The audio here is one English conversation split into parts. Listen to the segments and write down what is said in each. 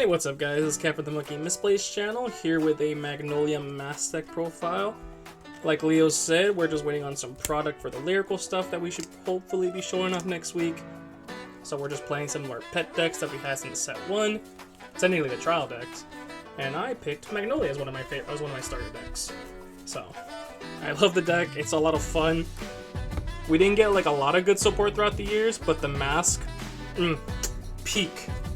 what's up guys, it's Cat from the Monkey Misplaced channel, here with a Magnolia Masques deck profile. Like Leo said, we're just waiting on some product for the lyrical stuff that we should hopefully be showing off next week. So we're just playing some more pet decks that we had since set 1, technically the trial decks. And I picked Magnolia as one of my starter decks. So, I love the deck, it's a lot of fun. We didn't get like a lot of good support throughout the years, but the Masques, peak.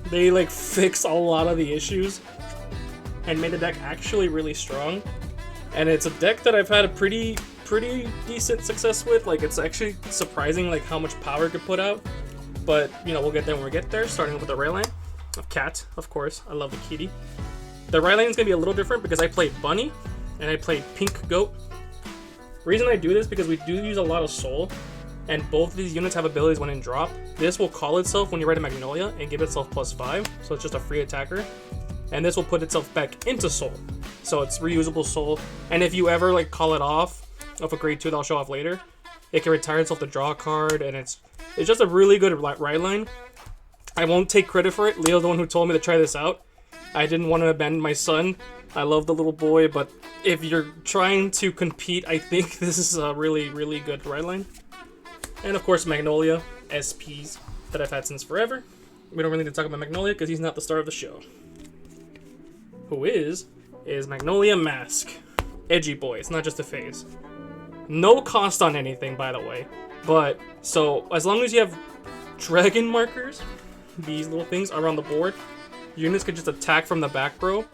They like fix a lot of the issues and made the deck actually really strong. And it's a deck that I've had a pretty decent success with. Like, it's actually surprising like how much power it could put out. But you know, we'll get there when we get there. Starting with the right line of Cat, of course. I love the kitty. The right line is gonna be a little different because I played Bunny and I played Pink Goat. The reason I do this because we do use a lot of soul, and both of these units have abilities when in drop. This will call itself when you ride a Magnolia and give itself +5, so it's just a free attacker. And this will put itself back into soul, so it's reusable soul. And if you ever like call it off of a grade 2 that I'll show off later, it can retire itself to draw a card, and it's just a really good ride line. I won't take credit for it. Leo's the one who told me to try this out. I didn't want to abandon my son. I love the little boy, but if you're trying to compete, I think this is a really good ride line. And of course, Magnolia, SPs that I've had since forever. We don't really need to talk about Magnolia because he's not the star of the show. Who is Magnolia Masques. Edgy boy, it's not just a phase. No cost on anything, by the way. But, so, as long as you have dragon markers, these little things around the board, units could just attack from the back row.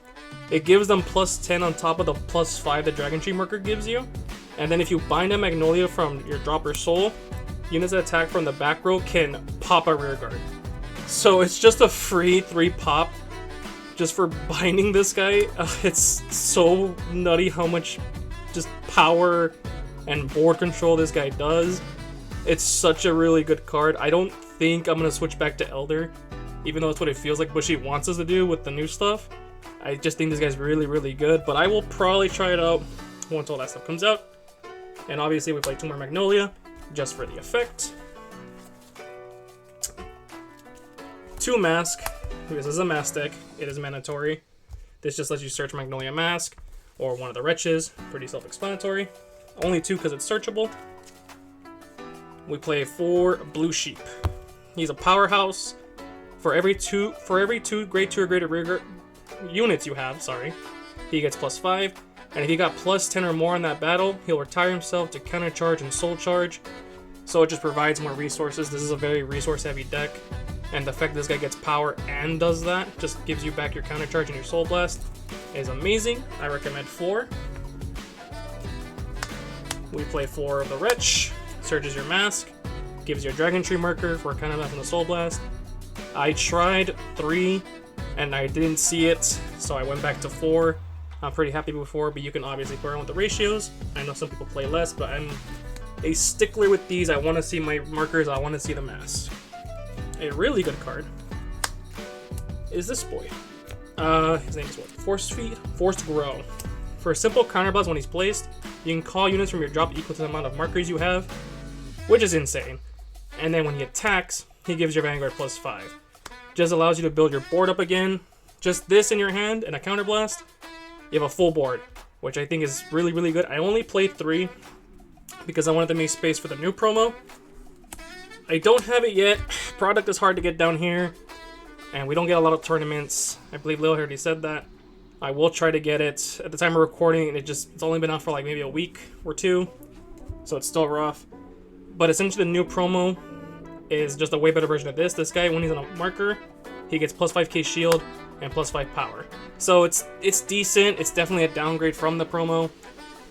It gives them +10 on top of the +5 the Dragon Tree marker gives you. And then if you bind a Magnolia from your dropper soul, units that attack from the back row can pop a rear guard. So it's just a free 3 pop just for binding this guy. It's so nutty how much just power and board control this guy does. It's such a really good card. I don't think I'm going to switch back to Elder, even though it's what it feels like BUSHI wants us to do with the new stuff. I just think this guy's really good, but I will probably try it out once all that stuff comes out. And obviously we play 2 more Magnolia, just for the effect. 2 Masques, because this is a Masques deck, it is mandatory. This just lets you search Magnolia Masques, or one of the wretches, pretty self-explanatory. Only 2 because it's searchable. We play 4 Blue Sheep. He's a powerhouse. For every two grade 2 or greater rear units you have, he gets +5. And if he got +10 or more in that battle, he'll retire himself to counter charge and soul charge. So it just provides more resources. This is a very resource heavy deck. And the fact that this guy gets power and does that, just gives you back your counter charge and your soul blast, is amazing. I recommend 4. We play 4 of the Wretch. Searches your Masques. Gives you a Dragon Tree marker for counter blast and the soul blast. I tried 3 and I didn't see it, so I went back to 4. I'm pretty happy with 4, but you can obviously play around with the ratios. I know some people play less, but I'm a stickler with these. I want to see my markers, I want to see the Masques. A really good card is this boy. His name is what? Forced Grow. For a simple counterblast when he's placed, you can call units from your drop equal to the amount of markers you have, which is insane. And then when he attacks, he gives your Vanguard +5. Just allows you to build your board up again. Just this in your hand and a counterblast, you have a full board, which I think is really good. I only played 3 because I wanted to make space for the new promo. I don't have it yet. Product is hard to get down here, and we don't get a lot of tournaments. I believe Lil already said that. I will try to get it. At the time of recording, it's only been out for like maybe a week or 2, so it's still rough. But essentially the new promo is just a way better version of this. This guy, when he's on a marker, he gets +5k shield and +5 power. So it's decent. It's definitely a downgrade from the promo,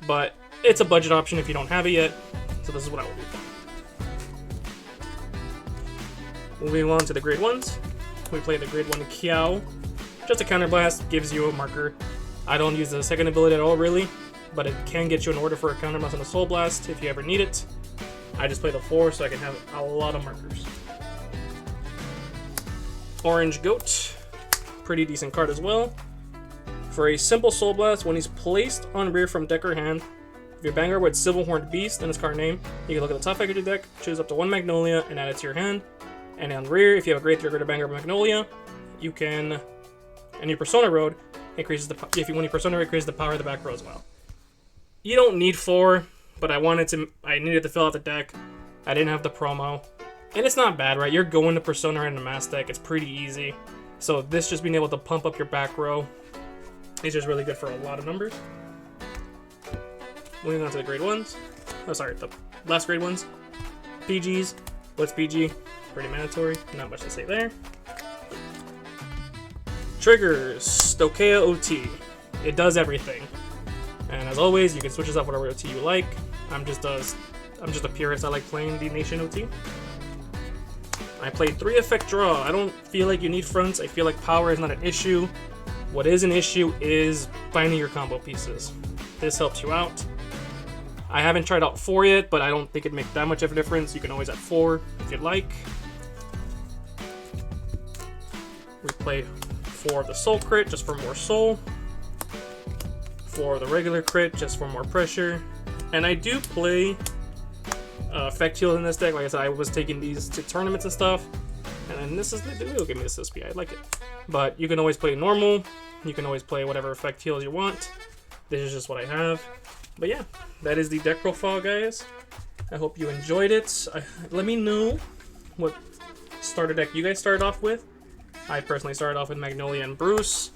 but it's a budget option if you don't have it yet. So this is what I will do. Moving on to the grade 1s. We play the grade 1 Kiao. Just a counterblast, gives you a marker. I don't use the second ability at all really, but it can get you an order for a counterblast and a soul blast if you ever need it. I just play the 4 so I can have a lot of markers. Orange Goat. Pretty decent card as well. For a simple soul blast, when he's placed on rear from deck or hand, if your Vanguard with Silver Horned Beast in his card name, you can look at the top half of your deck, choose up to 1 Magnolia, and add it to your hand. And on rear, if you have a grade 3 or greater Vanguard Magnolia, you can And your Persona Road increases when you Persona Road, increases the power of the back row as well. You don't need 4, but I needed to fill out the deck. I didn't have the promo. And it's not bad, right? You're going to Persona and the Mass deck. It's pretty easy. So this just being able to pump up your back row is just really good for a lot of numbers. Moving on to the grade 1s. Oh, sorry, the last grade 1s. PGs. What's PG? Pretty mandatory. Not much to say there. Triggers. Stokea OT. It does everything. And as always, you can switch this up whatever OT you like. I'm just a purist. I like playing the Nation OT. I played 3 effect draw. I don't feel like you need fronts. I feel like power is not an issue. What is an issue is finding your combo pieces. This helps you out. I haven't tried out 4 yet, but I don't think it'd make that much of a difference. You can always add 4 if you'd like. We play 4 of the soul crit just for more soul. 4 of the regular crit just for more pressure. And I do play effect heals in this deck. Like I said, I was taking these to tournaments and stuff. And then this is, they will give me this SP. I like it. But you can always play normal. You can always play whatever effect heals you want. This is just what I have. But yeah, that is the deck profile, guys. I hope you enjoyed it. Let me know what starter deck you guys started off with. I personally started off with Magnolia and Bruce.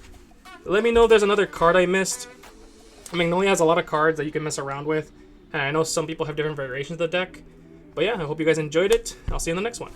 Let me know if there's another card I missed. Magnolia has a lot of cards that you can mess around with. And I know some people have different variations of the deck. But yeah, I hope you guys enjoyed it. I'll see you in the next one.